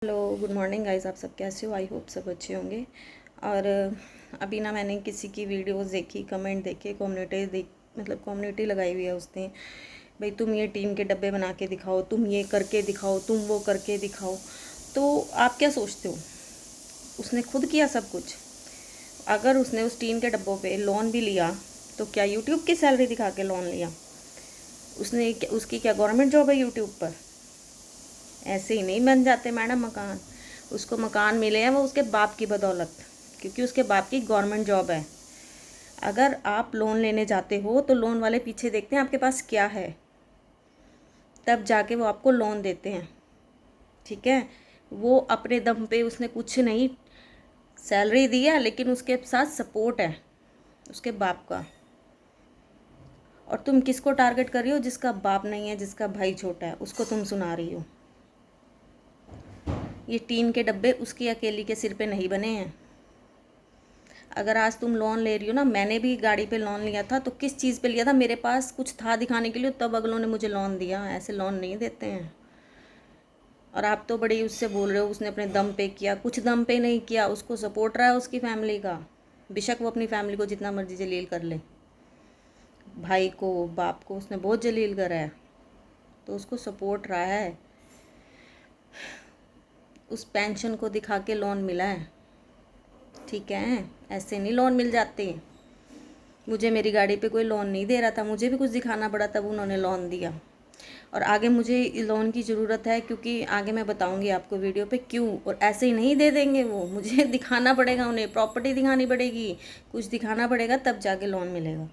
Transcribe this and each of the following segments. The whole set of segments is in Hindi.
Hello, good morning guys. आप सब कैसे हो? आई होप सब अच्छे होंगे। और अभी ना मैंने किसी की वीडियोस देखी, कमेंट देखे, मतलब कम्युनिटी लगाई हुई है उसने, भाई तुम ये टीम के डब्बे बना के दिखाओ, तुम ये करके दिखाओ, तुम वो करके दिखाओ। तो आप क्या सोचते हो? उसने खुद किया सब कुछ? अगर उसने उस टीम के डब्बों पे लोन भी लिया तो क्या यूट्यूब की सैलरी दिखा के लोन लिया? उसकी क्या गवर्नमेंट जॉब है यूट्यूब पर? ऐसे ही नहीं बन जाते मैडम मकान। उसको मकान मिले हैं वो उसके बाप की बदौलत, क्योंकि उसके बाप की गवर्नमेंट जॉब है। अगर आप लोन लेने जाते हो तो लोन वाले पीछे देखते हैं आपके पास क्या है, तब जाके वो आपको लोन देते हैं। ठीक है, वो अपने दम पे उसने कुछ नहीं सैलरी दी है, लेकिन उसके साथ सपोर्ट है उसके बाप का। और तुम किसको टारगेट कर रही हो? जिसका बाप नहीं है, जिसका भाई छोटा है, उसको तुम सुना रही हो। ये टीन के डब्बे उसकी अकेली के सिर पे नहीं बने हैं। अगर आज तुम लोन ले रही हो ना, मैंने भी गाड़ी पे लोन लिया था, तो किस चीज़ पे लिया था? मेरे पास कुछ था दिखाने के लिए, तब अगलों ने मुझे लोन दिया। ऐसे लोन नहीं देते हैं। और आप तो बड़ी उससे बोल रहे हो उसने अपने दम पे किया। कुछ दम पे नहीं किया, उसको सपोर्ट रहा है उसकी फैमिली का। बेशक वो अपनी फैमिली को जितना मर्जी जलील कर ले, भाई को, बाप को उसने बहुत जलील करा है, तो उसको सपोर्ट रहा है। उस पेंशन को दिखा के लोन मिला है। ठीक है, ऐसे नहीं लोन मिल जाते। मुझे मेरी गाड़ी पे कोई लोन नहीं दे रहा था, मुझे भी कुछ दिखाना पड़ा, तब उन्होंने लोन दिया। और आगे मुझे लोन की ज़रूरत है, क्योंकि आगे मैं बताऊंगी आपको वीडियो पे क्यों। और ऐसे ही नहीं दे देंगे वो, मुझे दिखाना पड़ेगा, उन्हें प्रॉपर्टी दिखानी पड़ेगी, कुछ दिखाना पड़ेगा, तब जाके लोन मिलेगा।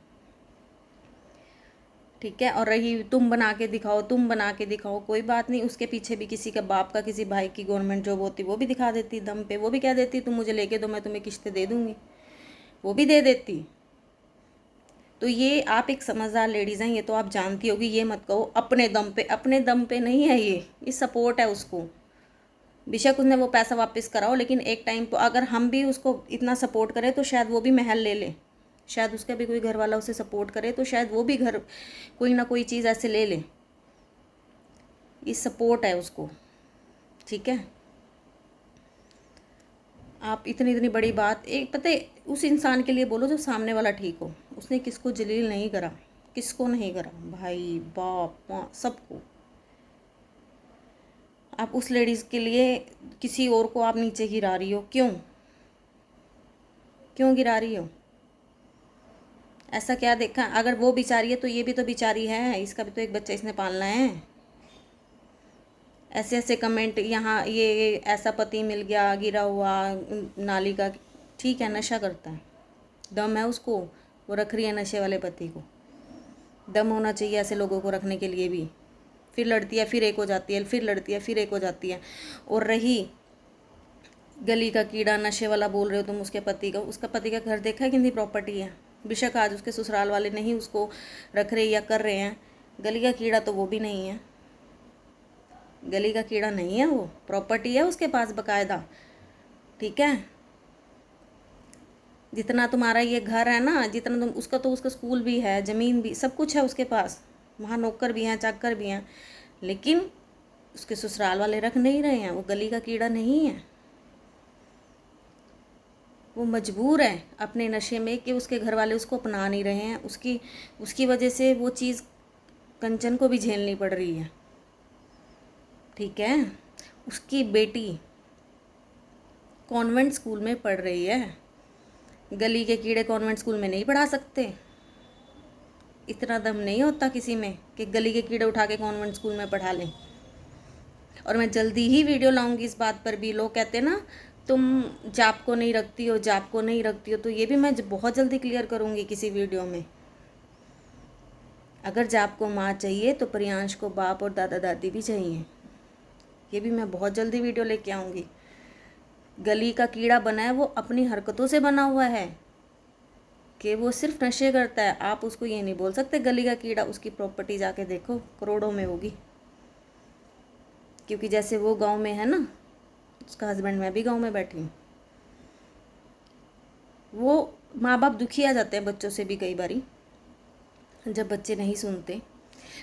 ठीक है। और रही तुम बना के दिखाओ, तुम बना के दिखाओ, कोई बात नहीं। उसके पीछे भी किसी का बाप का, किसी भाई की गवर्नमेंट जॉब होती, वो भी दिखा देती दम पे। वो भी कह देती तुम मुझे लेके दो, मैं तुम्हें किस्तें दे दूंगी, वो भी दे देती। तो ये आप एक समझदार लेडीज़ हैं, ये तो आप जानती होगी। ये मत कहो अपने दम पे, अपने दम पे नहीं है ये सपोर्ट है उसको। बेशक उसने वो पैसा वापस कराओ, लेकिन एक टाइम पर अगर हम भी उसको इतना सपोर्ट करें तो शायद वो भी महल ले ले। शायद उसका भी कोई घर वाला उसे सपोर्ट करे तो शायद वो भी घर, कोई ना कोई चीज़ ऐसे ले ले। ये सपोर्ट है उसको। ठीक है। आप इतनी इतनी बड़ी बात, एक पता है उस इंसान के लिए बोलो जो सामने वाला ठीक हो। उसने किसको जलील नहीं करा, किसको नहीं करा, भाई बाप माँ सबको। आप उस लेडीज़ के लिए किसी और को आप नीचे गिरा रही हो, क्यों? क्यों गिरा रही हो? ऐसा क्या देखा? अगर वो बिचारी है तो ये भी तो बिचारी है, इसका भी तो एक बच्चा इसने पालना है। ऐसे ऐसे कमेंट यहाँ, ये ऐसा पति मिल गया गिरा हुआ नाली का। ठीक है, नशा करता है, दम है उसको, वो रख रही है नशे वाले पति को। दम होना चाहिए ऐसे लोगों को रखने के लिए भी। फिर लड़ती है, फिर एक हो जाती है, फिर लड़ती है, फिर एक हो जाती है। और रही गली का कीड़ा, नशे वाला बोल रहे हो तुम उसके पति का, उसका पति का घर देखा है, कितनी प्रॉपर्टी है। बेशक आज उसके ससुराल वाले नहीं उसको रख रहे या कर रहे हैं, गली का कीड़ा तो वो भी नहीं है। गली का कीड़ा नहीं है वो, प्रॉपर्टी है उसके पास बकायदा। ठीक है। जितना तुम्हारा ये घर है ना, जितना तुम उसका, तो उसका स्कूल भी है, ज़मीन भी, सब कुछ है उसके पास। वहाँ नौकर भी हैं, चाकर भी हैं, लेकिन उसके ससुराल वाले रख नहीं रहे हैं। वो गली का कीड़ा नहीं है। वो मजबूर है अपने नशे में कि उसके घर वाले उसको अपना नहीं रहे हैं। उसकी उसकी वजह से वो चीज़ कंचन को भी झेलनी पड़ रही है। ठीक है। उसकी बेटी कॉन्वेंट स्कूल में पढ़ रही है। गली के कीड़े कॉन्वेंट स्कूल में नहीं पढ़ा सकते। इतना दम नहीं होता किसी में कि गली के कीड़े उठा के कॉन्वेंट स्कूल में पढ़ा लें। और मैं जल्दी ही वीडियो लाऊंगी इस बात पर भी। लोग कहते हैं ना तुम जाप को नहीं रखती हो, जाप को नहीं रखती हो, तो ये भी मैं बहुत जल्दी क्लियर करूंगी किसी वीडियो में। अगर जाप को माँ चाहिए तो प्रियांश को बाप और दादा दादी भी चाहिए। ये भी मैं बहुत जल्दी वीडियो लेके आऊँगी। गली का कीड़ा बना है, वो अपनी हरकतों से बना हुआ है कि वो सिर्फ नशे करता है। आप उसको ये नहीं बोल सकते गली का कीड़ा। उसकी प्रॉपर्टी जाके देखो, करोड़ों में होगी। क्योंकि जैसे वो गांव में है ना, उसका हस्बैंड, मैं भी गांव में बैठी हूँ। वो माँ बाप दुखी आ जाते हैं बच्चों से भी कई बारी, जब बच्चे नहीं सुनते।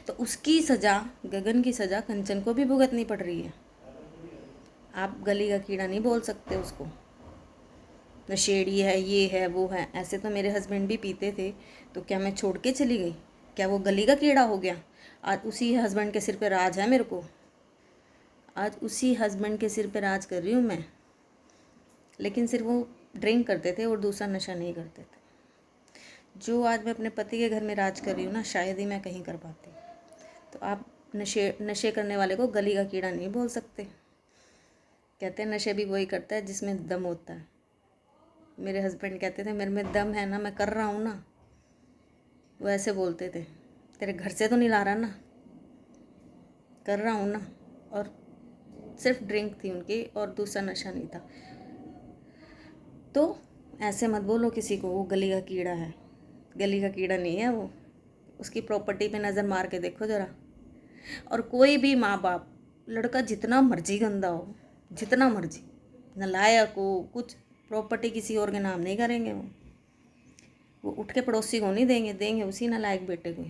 तो उसकी सज़ा, गगन की सज़ा कंचन को भी भुगतनी पड़ रही है। आप गली का कीड़ा नहीं बोल सकते उसको, नशेड़ी है, ये है, वो है। ऐसे तो मेरे हस्बैंड भी पीते थे, तो क्या मैं छोड़ के चली गई? क्या वो गली का कीड़ा हो गया? आज उसी हस्बैंड के सिर पे राज है मेरे को, आज उसी हस्बैंड के सिर पे राज कर रही हूँ मैं। लेकिन सिर्फ वो ड्रिंक करते थे और दूसरा नशा नहीं करते थे। जो आज मैं अपने पति के घर में राज कर रही हूँ ना, शायद ही मैं कहीं कर पाती। तो आप नशे करने वाले को गली का कीड़ा नहीं बोल सकते। कहते हैं नशे भी वही करता है जिसमें दम होता है। मेरे हस्बैंड कहते थे मेरे में दम है ना, मैं कर रहा हूँ ना। वो ऐसे बोलते थे, तेरे घर से तो नहीं ला रहा ना, कर रहा हूँ ना। और सिर्फ ड्रिंक थी उनकी और दूसरा नशा नहीं था। तो ऐसे मत बोलो किसी को वो गली का कीड़ा है। गली का कीड़ा नहीं है वो। उसकी प्रॉपर्टी पे नज़र मार के देखो ज़रा। और कोई भी माँ बाप, लड़का जितना मर्जी गंदा हो, जितना मर्जी नालायक हो, कुछ प्रॉपर्टी किसी और के नाम नहीं करेंगे। वो उठ के पड़ोसी को नहीं देंगे, देंगे उसी नालायक बेटे को।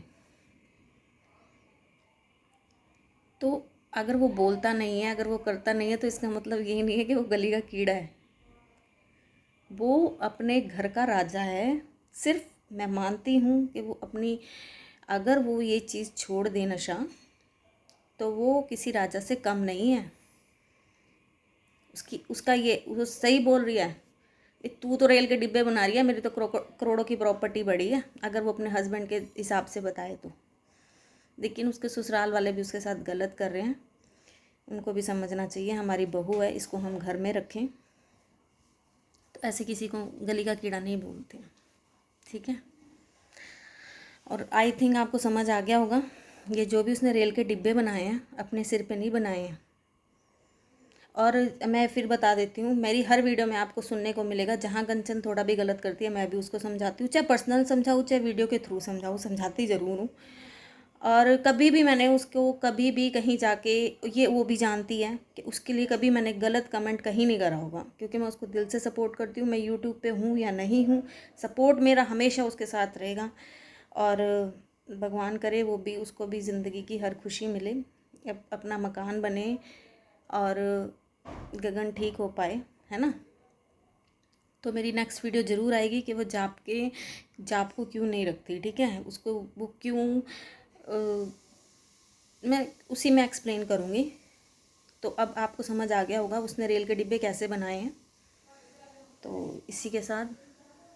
तो अगर वो बोलता नहीं है, अगर वो करता नहीं है, तो इसका मतलब यही नहीं है कि वो गली का कीड़ा है। वो अपने घर का राजा है। सिर्फ मैं मानती हूँ कि वो अपनी, अगर वो ये चीज़ छोड़ दे नशा, तो वो किसी राजा से कम नहीं है। उसका ये, वो सही बोल रही है, तू तो रेल के डिब्बे बना रही है, मेरी तो करोड़ों की प्रॉपर्टी बड़ी है, अगर वो अपने हस्बैंड के हिसाब से बताए तो। लेकिन उसके ससुराल वाले भी उसके साथ गलत कर रहे हैं। उनको भी समझना चाहिए, हमारी बहू है, इसको हम घर में रखें। तो ऐसे किसी को गली का कीड़ा नहीं बोलते, ठीक है। और आई थिंक आपको समझ आ गया होगा, ये जो भी उसने रेल के डिब्बे बनाए हैं अपने सिर पे नहीं बनाए हैं। और मैं फिर बता देती हूँ, मेरी हर वीडियो में आपको सुनने को मिलेगा, जहाँ कंचन थोड़ा भी गलत करती है मैं भी उसको समझाती हूँ, चाहे पर्सनल समझाऊँ चाहे वीडियो के थ्रू समझाऊँ, समझाती ज़रूर हूँ। और कभी भी मैंने उसको, कभी भी कहीं जाके, ये वो भी जानती है कि उसके लिए कभी मैंने गलत कमेंट कहीं नहीं करा होगा, क्योंकि मैं उसको दिल से सपोर्ट करती हूँ। मैं यूट्यूब पे हूँ या नहीं हूँ, सपोर्ट मेरा हमेशा उसके साथ रहेगा। और भगवान करे वो भी, उसको भी ज़िंदगी की हर खुशी मिले, अपना मकान बने और गगन ठीक हो पाए, है ना। तो मेरी नेक्स्ट वीडियो ज़रूर आएगी कि वो जाप को क्यों नहीं रखती, ठीक है, उसको वो क्यों, मैं उसी में एक्सप्लेन करूँगी। तो अब आपको समझ आ गया होगा उसने रेल के डिब्बे कैसे बनाए हैं। तो इसी के साथ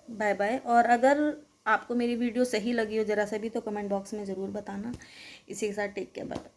बाय बाय। और अगर आपको मेरी वीडियो सही लगी हो ज़रा सा भी, तो कमेंट बॉक्स में ज़रूर बताना। इसी के साथ टेक केयर, बाय।